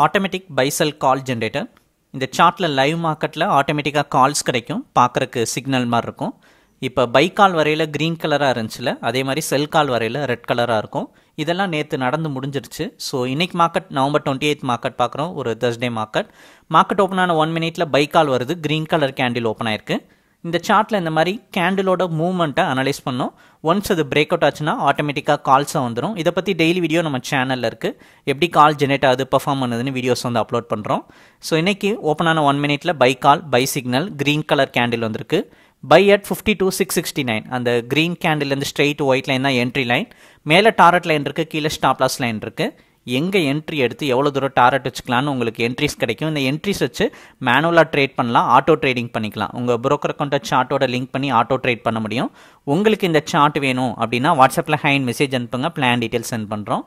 Automatic by sell call generator. இந்த சார்ட்டில் live மார்க்கெட்டில் ஆட்டோமேட்டிக்காக கால்ஸ் கிடைக்கும், பார்க்குறக்கு சிக்னல் மாதிரி இருக்கும். இப்போ பை கால் வரையில் க்ரீன் கலராக இருந்துச்சுல, அதே மாதிரி செல் கால் வரையில் ரெட் கலராக இருக்கும். இதெல்லாம் நேற்று நடந்து முடிஞ்சிருச்சு. ஸோ இன்றைக்கி மார்க்கெட் நவம்பர் 28 மார்க்கெட் பார்க்குறோம், ஒரு Thursday மார்க்கெட் ஓப்பன் ஆன 1 minute பை கால் வருது, க்ரீன் கலர் கேண்டில் ஓப்பன் ஆயிருக்கு. இந்த சார்ட்டில் இந்த மாதிரி கேண்டிலோட மூவ்மெண்ட்டை அனலைஸ் பண்ணோம். ஒன்ஸ் அது பிரேக் அவுட் ஆச்சுன்னா ஆட்டோமேட்டிக்காக கால்ஸாக வந்துடும். இதை பற்றி டெய்லி வீடியோ நம்ம சேனலில் இருக்குது, எப்படி கால் ஜெனரேட் ஆகுது, பர்ஃபார்ம் பண்ணுதுன்னு வீடியோஸ் வந்து அப்லோட் பண்ணுறோம். ஸோ இன்றைக்கி ஓப்பன் ஆன 1 minute buy call, by signal, green colour candle வந்திருக்கு. பை அட் 52,669, அந்த க்ரீன் கேண்டில்லேருந்து ஸ்ட்ரெயிட் ஒயிட் லைன் தான் என்ட்ரி லைன். மேலே டாரட் லைன் இருக்குது, கீழே ஸ்டாப் லாஸ் லைன் இருக்குது. எங்கே என்ட்ரி எடுத்து எவ்வளோ தூரம் டாரட் வச்சுக்கலான்னு உங்களுக்கு என்ட்ரிஸ் கிடைக்கும். இந்த என்ட்ரிஸ் வச்சு மேனுவலாக ட்ரேட் பண்ணலாம், ஆட்டோ ட்ரேடிங் பண்ணிக்கலாம். உங்கள் புரோக்கர் அக்கௌண்ட்டை சார்ட்டோட லிங்க் பண்ணி ஆட்டோ ட்ரேட் பண்ண முடியும். உங்களுக்கு இந்த சார்ட் வேணும் அப்படின்னா வாட்ஸ்அப்பில் ஹைன் மெசேஜ் அனுப்புங்க, பிளான் டீட்டெயில்ஸ் சென்ட் பண்ணுறோம்.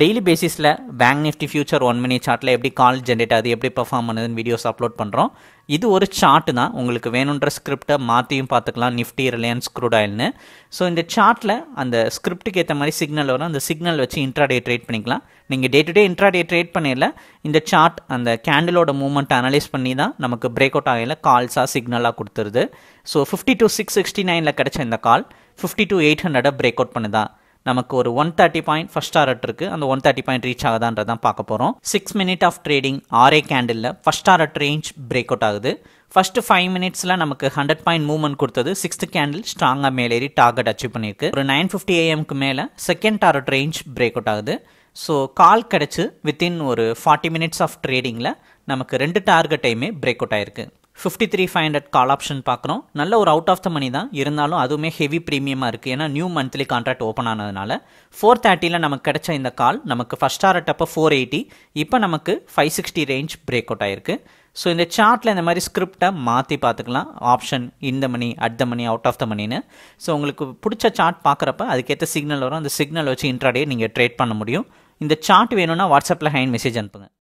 டெய்லி பேசிஸில் பேங்க் நிஃப்டி ஃபியூச்சர் 1 minute சார்ட்டில் எப்படி கால் ஜென்ரேட் ஆகுது, எப்படி பர்ஃபார்ம் பண்ணுதுன்னு வீடியோஸ் அப்லோட் பண்ணுறோம். இது ஒரு சார்ட்டு தான், உங்களுக்கு வேணுன்ற ஸ்கிரிப்டை மாற்றியும் பார்த்துக்கலாம், நிஃப்டி, ரிலையன்ஸ், க்ரூட் ஆயில்னு. ஸோ இந்த சார்ட்டில் அந்த ஸ்கிரிப்டுக்கு ஏற்ற மாதிரி சிக்னல் வரும், அந்த சிக்னல் வச்சு இன்ட்ராடே ட்ரேட் பண்ணிக்கலாம். நீங்கள் day to day intraday trade பண்ணிடல, இந்த சார்ட் அந்த கேண்டிலோட மூவ்மெண்ட் அனலைஸ் பண்ணி தான் நமக்கு பிரேக் அவுட் ஆகல கால்ஸாக சிக்னலாக கொடுத்துருது. ஸோ 52,669 கிடைச்ச இந்த கால் 52,800 பிரேக் அவுட் பண்ணுதா, நமக்கு ஒரு 130 பாயிண்ட் ஃபர்ஸ்ட் டாரட் இருக்குது, அந்த 130 பாயிண்ட் ரீச் ஆகுதான்றதான் பார்க்க போகிறோம். 6 minute ஆஃப் ட்ரேடிங் RA கேண்டிலில் ஃபர்ஸ்ட் டாரட் ரேஞ்ச் பிரேக் அவுட் ஆகுது. ஃபர்ஸ்ட் 5 minutesல நமக்கு 100 பாயிண்ட் மூவ்மெண்ட் கொடுத்தது. 6th கேண்டில் ஸ்ட்ராங்காக மேலேறி டார்கெட் அச்சீவ் பண்ணியிருக்கு. ஒரு 9:50 AM மேலே second target range break out ஆகுது. ஸோ கால் கிடச்சி வித்தின் ஒரு 40 minutes ஆஃப் ட்ரேடிங்கில் நமக்கு 2 டார்கெட்டையுமே பிரேக் அவுட் ஆயிருக்கு. 53,500 கால் ஆப்ஷன் பார்க்குறோம். நல்ல ஒரு அவுட் ஆஃப் த மணி தான், இருந்தாலும் அதுவுமே ஹெவி ப்ரீமியமாக இருக்குது, ஏன்னா நியூ மந்த்லி கான்ட்ராக்ட் ஓப்பன் ஆனதுனால. 4:30 நமக்கு கிடைச்ச இந்த கால் நமக்கு ஃபஸ்ட் டாரட் அப்போ 480, இப்போ நமக்கு 560 ரேஞ்ச் பிரேக் அவுட் ஆயிருக்கு. ஸோ இந்த சார்ட்டில் இந்த மாதிரி ஸ்கிரிப்டை மாற்றி பார்த்துக்கலாம், ஆப்ஷன் இந்த money, at the money, out of the மணின்னு. ஸோ உங்களுக்கு பிடிச்ச சார்ட் பார்க்குறப்ப அதுக்கேற்ற சிக்னல் வரும், அந்த சிக்னல் வச்சு இன்ட்ராடே நீங்கள் ட்ரேட் பண்ண முடியும். இந்த சார்ட் வேணும்னா வாட்ஸ்அப்பில் ஹைன் மெசேஜ் அனுப்புங்க.